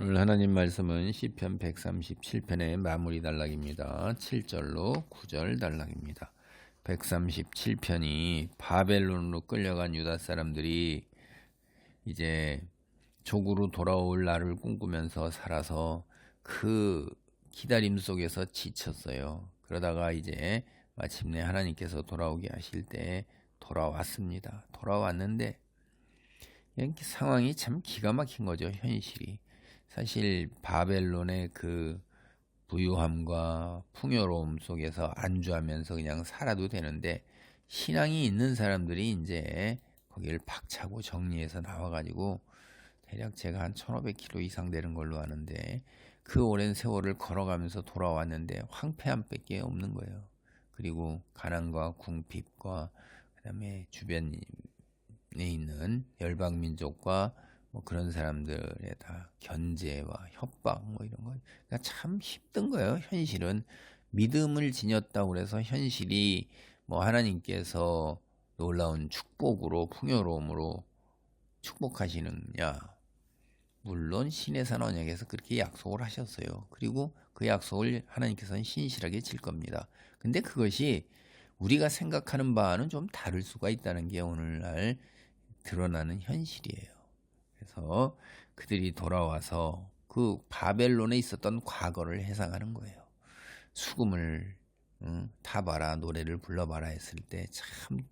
오늘 하나님 말씀은 시편 137편의 마무리 단락입니다. 7절로 9절 단락입니다. 137편이 바벨론으로 끌려간 유다 사람들이 이제 조국으로 돌아올 날을 꿈꾸면서 살아서 그 기다림 속에서 지쳤어요. 그러다가 이제 마침내 하나님께서 돌아오게 하실 때 돌아왔습니다. 돌아왔는데 상황이 참 기가 막힌 거죠. 현실이. 사실 바벨론의 그 부유함과 풍요로움 속에서 안주하면서 그냥 살아도 되는데, 신앙이 있는 사람들이 이제 거기를 박차고 정리해서 나와가지고 대략 제가 한 1500km 이상 되는 걸로 아는데, 그 오랜 세월을 걸어가면서 돌아왔는데 황폐함 밖에 없는 거예요. 그리고 가난과 궁핍과 그다음에 주변에 있는 열방 민족과 뭐 그런 사람들의 다 견제와 협박 뭐 이런 거, 그러니까 참 힘든 거예요. 현실은 믿음을 지녔다고 해서 현실이 뭐 하나님께서 놀라운 축복으로 풍요로움으로 축복하시느냐? 물론 신의 산 언약에서 그렇게 약속을 하셨어요. 그리고 그 약속을 하나님께서는 신실하게 질 겁니다. 근데 그것이 우리가 생각하는 바와는 좀 다를 수가 있다는 게 오늘날 드러나는 현실이에요. 그래서 그들이 돌아와서 그 바벨론에 있었던 과거를 회상하는 거예요. 수금을 타봐라, 노래를 불러봐라 했을 때 참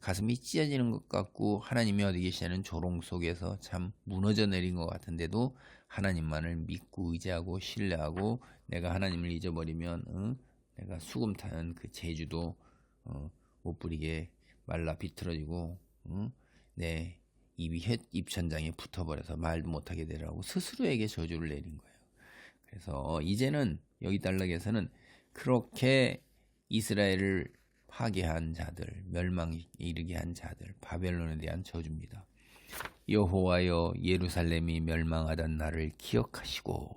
가슴이 찢어지는 것 같고, 하나님이 어디 계시냐는 조롱 속에서 참 무너져 내린 것 같은데도 하나님만을 믿고 의지하고 신뢰하고, 내가 하나님을 잊어버리면 내가 수금 타는 그 재주도 못 부리게 말라 비틀어지고 내 입이 입천장에 붙어버려서 말도 못하게 되라고 스스로에게 저주를 내린 거예요. 그래서 이제는 여기 단락에서는 그렇게 이스라엘을 파괴한 자들, 멸망에 이르게 한 자들, 바벨론에 대한 저주입니다. 여호와여, 예루살렘이 멸망하던 날을 기억하시고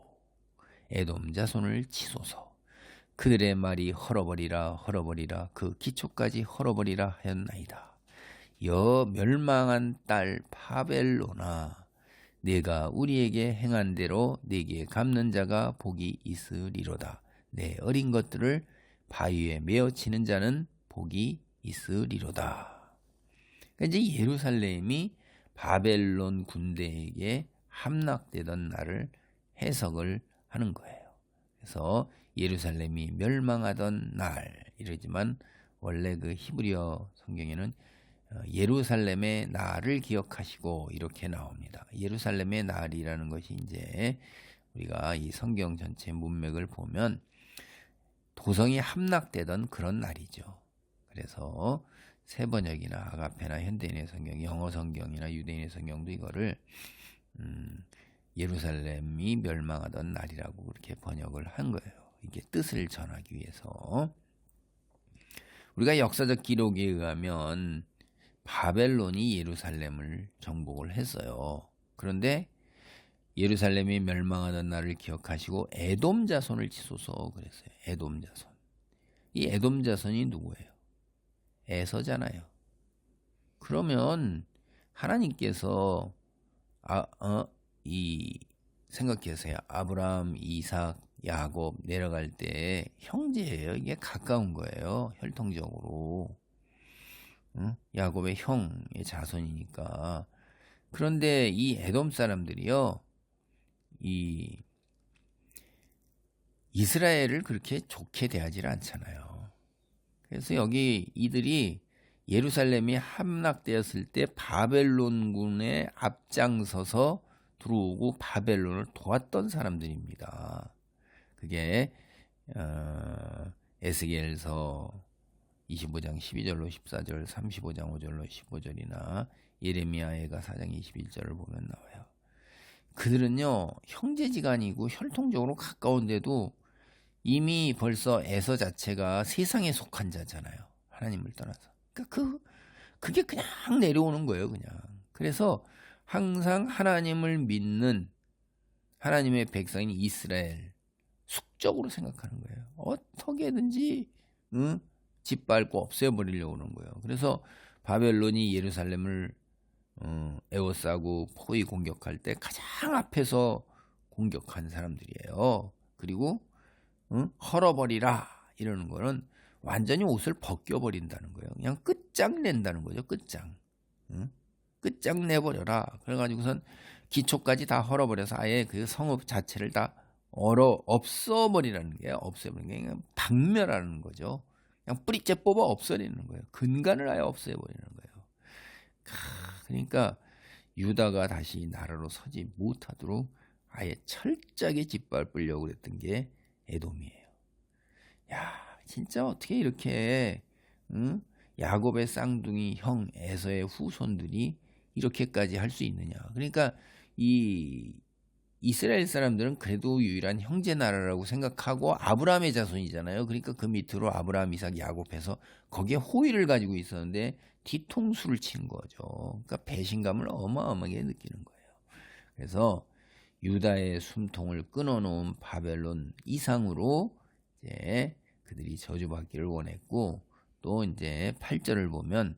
에돔 자손을 치소서. 그들의 말이 헐어버리라 헐어버리라, 그 기초까지 헐어버리라 하였나이다. 여 멸망한 딸 바벨론아, 네가 우리에게 행한 대로 네게 갚는 자가 복이 있으리로다. 내 어린 것들을 바위에 메어 치는 자는 복이 있으리로다. 그러니까 이제 예루살렘이 바벨론 군대에게 함락되던 날을 해석을 하는 거예요. 그래서 예루살렘이 멸망하던 날 이러지만, 원래 그 히브리어 성경에는 예루살렘의 날을 기억하시고 이렇게 나옵니다. 예루살렘의 날이라는 것이 이제 우리가 이 성경 전체 문맥을 보면 도성이 함락되던 그런 날이죠. 그래서 새 번역이나 아가페나 현대인의 성경, 영어 성경이나 유대인의 성경도 이거를 예루살렘이 멸망하던 날이라고 그렇게 번역을 한 거예요. 이게 뜻을 전하기 위해서. 우리가 역사적 기록에 의하면 바벨론이 예루살렘을 정복을 했어요. 그런데 예루살렘이 멸망하던 날을 기억하시고 에돔 자손을 치소서 그랬어요. 에돔 자손. 이 에돔 자손이 누구예요? 에서잖아요. 그러면 하나님께서 생각해서요. 아브라함, 이삭, 야곱 내려갈 때 형제예요. 이게 가까운 거예요. 혈통적으로. 야곱의 형의 자손이니까. 그런데 이 에돔 사람들이요, 이 이스라엘을 그렇게 좋게 대하지를 않잖아요. 그래서 여기 이들이 예루살렘이 함락되었을 때 바벨론군에 앞장서서 들어오고 바벨론을 도왔던 사람들입니다. 그게 에스겔서 25장 12절로 14절, 35장 5절로 15절이나 예레미야애가 4장 21절을 보면 나와요. 그들은요, 형제지간이고 혈통적으로 가까운데도 이미 벌써 에서 자체가 세상에 속한 자잖아요. 하나님을 떠나서. 그러니까 그게 그냥 내려오는 거예요, 그냥. 그래서 항상 하나님을 믿는 하나님의 백성인 이스라엘 숙적으로 생각하는 거예요. 어떻게든지 짓밟고 없애버리려고 하는 거예요. 그래서 바벨론이 예루살렘을 에워싸고 포위 공격할 때 가장 앞에서 공격한 사람들이에요. 그리고 헐어버리라 이러는 거는 완전히 옷을 벗겨버린다는 거예요. 그냥 끝장낸다는 거죠. 끝장. 응? 끝장내버려라. 그래가지고선 기초까지 다 헐어버려서 아예 그 성읍 자체를 다 없어버리라는 게, 없애버리는 게 그냥 박멸하는 거죠. 그냥 뿌리째 뽑아 없애버리는 거예요. 근간을 아예 없애버리는 거예요. 그러니까 유다가 다시 나라로 서지 못하도록 아예 철저하게 짓밟으려고 그랬던 게 에돔이에요. 야, 진짜 어떻게 이렇게 야곱의 쌍둥이 형 에서의 후손들이 이렇게까지 할 수 있느냐. 그러니까 이 이스라엘 사람들은 그래도 유일한 형제 나라라고 생각하고 아브라함의 자손이잖아요. 그러니까 그 밑으로 아브라함, 이삭, 야곱 해서 거기에 호의를 가지고 있었는데 뒤통수를 친 거죠. 그러니까 배신감을 어마어마하게 느끼는 거예요. 그래서 유다의 숨통을 끊어놓은 바벨론 이상으로 이제 그들이 저주받기를 원했고, 또 이제 8절을 보면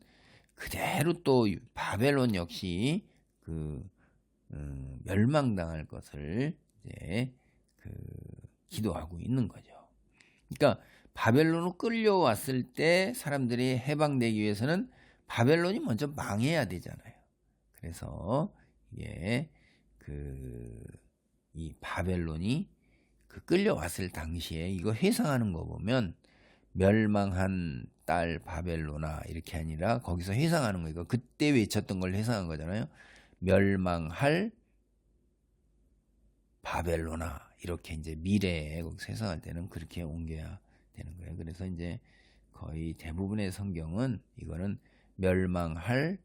그대로 또 바벨론 역시 그 멸망당할 것을 이제 기도하고 있는 거죠. 그러니까 바벨론으로 끌려왔을 때 사람들이 해방되기 위해서는 바벨론이 먼저 망해야 되잖아요. 그래서 이게 이 바벨론이 끌려왔을 당시에 이거 회상하는 거 보면 멸망한 딸 바벨로나 이렇게 아니라 거기서 회상하는 거예요. 그때 외쳤던 걸 회상한 거잖아요. 멸망할 바벨로나 이렇게 이제 미래에 거기서 회상할 때는 그렇게 옮겨야 되는 거예요. 그래서 이제 거의 대부분의 성경은 이거는 멸망할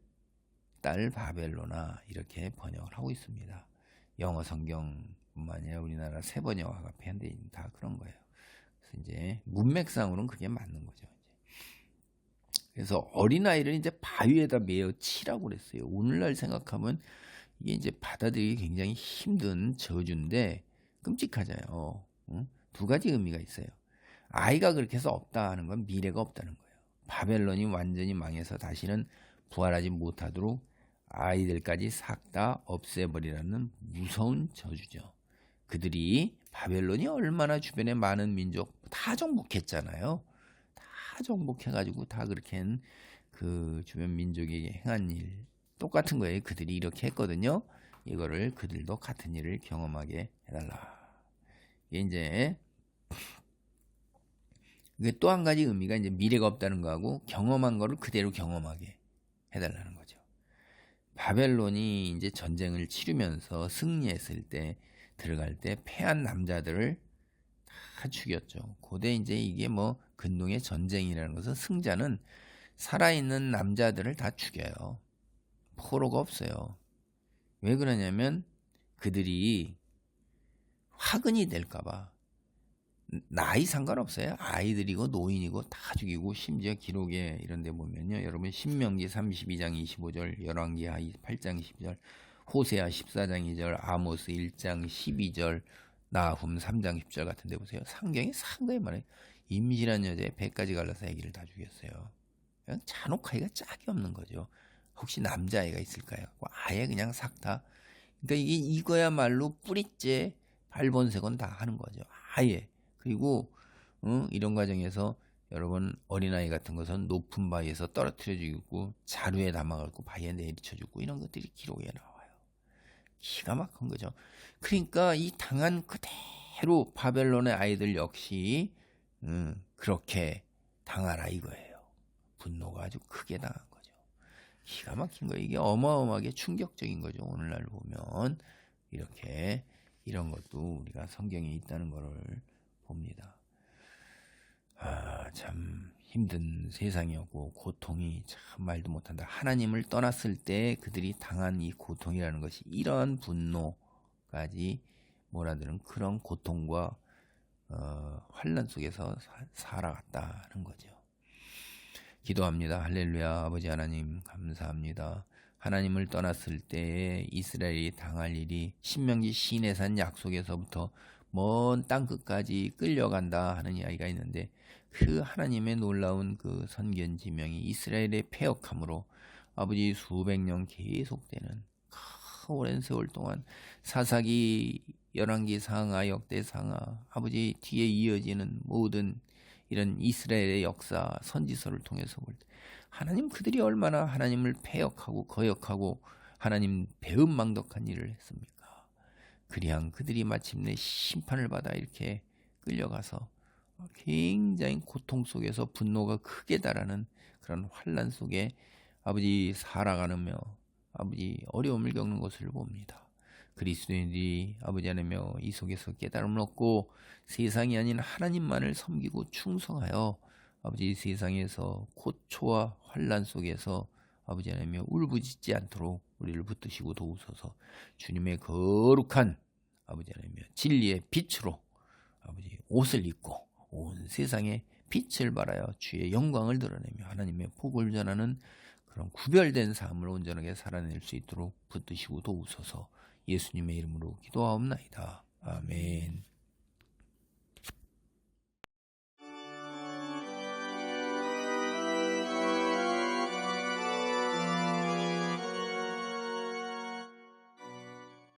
딸 바벨로나 이렇게 번역을 하고 있습니다. 영어 성경뿐만 아니라 우리나라 세번역화가 편돼 있는 다 그런 거예요. 그래서 이제 문맥상으로는 그게 맞는 거죠. 그래서 어린아이를 이제 바위에다 매어 치라고 그랬어요. 오늘날 생각하면 이게 이제 받아들이기 굉장히 힘든 저주인데 끔찍하잖아요. 두 가지 의미가 있어요. 아이가 그렇게 해서 없다 하는 건 미래가 없다는 거예요. 바벨론이 완전히 망해서 다시는 부활하지 못하도록 아이들까지 싹 다 없애버리라는 무서운 저주죠. 그들이 바벨론이 얼마나 주변에 많은 민족 다 정복했잖아요. 다 정복해가지고 다 그렇게 그 주변 민족에게 행한 일 똑같은 거예요. 그들이 이렇게 했거든요. 이거를 그들도 같은 일을 경험하게 해달라. 이게 또 한 가지 의미가 이제 미래가 없다는 거하고 경험한 거를 그대로 경험하게 해달라는 거죠. 바벨론이 이제 전쟁을 치르면서 승리했을 때 들어갈 때 패한 남자들을 다 죽였죠. 고대 이제 이게 뭐 근동의 전쟁이라는 것은 승자는 살아있는 남자들을 다 죽여요. 포로가 없어요. 왜 그러냐면 그들이 화근이 될까봐. 나이 상관없어요. 아이들이고 노인이고 다 죽이고, 심지어 기록에 이런 데 보면요. 여러분 신명기 32장 25절, 열왕기 8장 12절, 호세아 14장 2절, 아모스 1장 12절, 나훔 3장 10절 같은 데 보세요. 상경이 상당히 많아요. 임신한 여자의 배까지 갈라서 아기를 다 죽였어요. 그냥 잔혹하기가 짝이 없는 거죠. 혹시 남자아이가 있을까요? 아예 그냥 싹 다. 그러니까 이거야말로 뿌리째 발본색은 다 하는 거죠. 아예. 그리고 이런 과정에서 여러분 어린아이 같은 것은 높은 바위에서 떨어뜨려 죽이고 자루에 담아갖고 바위에 내리쳐 죽고 이런 것들이 기록에 나와요. 기가 막힌 거죠. 그러니까 이 당한 그대로 바벨론의 아이들 역시 그렇게 당하라 이거예요. 분노가 아주 크게 당한 거죠. 기가 막힌 거예요. 이게 어마어마하게 충격적인 거죠. 오늘날 보면 이렇게 이런 것도 우리가 성경에 있다는 것을 봅니다. 참 힘든 세상이었고 고통이 참 말도 못한다. 하나님을 떠났을 때 그들이 당한 이 고통이라는 것이 이런 분노까지 몰아드는 그런 고통과 환난 속에서 살아갔다는 거죠. 기도합니다. 할렐루야. 아버지 하나님 감사합니다. 하나님을 떠났을 때에 이스라엘이 당할 일이 신명기 시내산 약속에서부터 먼 땅끝까지 끌려간다 하는 이야기가 있는데, 그 하나님의 놀라운 그 선견지명이 이스라엘의 패역함으로 아버지 수백 년 계속되는 오랜 세월 동안 사사기, 열왕기 상하, 역대 상하, 아버지 뒤에 이어지는 모든 이런 이스라엘의 역사, 선지서를 통해서 볼 때 하나님 그들이 얼마나 하나님을 패역하고 거역하고 하나님 배은망덕한 일을 했습니까? 그리한 그들이 마침내 심판을 받아 이렇게 끌려가서 굉장히 고통 속에서 분노가 크게 달하는 그런 환난 속에 아버지 살아가며 아버지 어려움을 겪는 것을 봅니다. 그리스도인들이 아버지 하나며 이 속에서 깨달음을 얻고 세상이 아닌 하나님만을 섬기고 충성하여 아버지 세상에서 고초와 환난 속에서 아버지 하나며 울부짖지 않도록 우리를 붙드시고 도우소서. 주님의 거룩한 아버지 하나며 진리의 빛으로 아버지 옷을 입고 온 세상에 빛을 발하여 주의 영광을 드러내며 하나님의 복을 전하는 그런 구별된 삶을 온전하게 살아낼 수 있도록 붙드시고 도우소서. 예수님의 이름으로 기도하옵나이다. 아멘.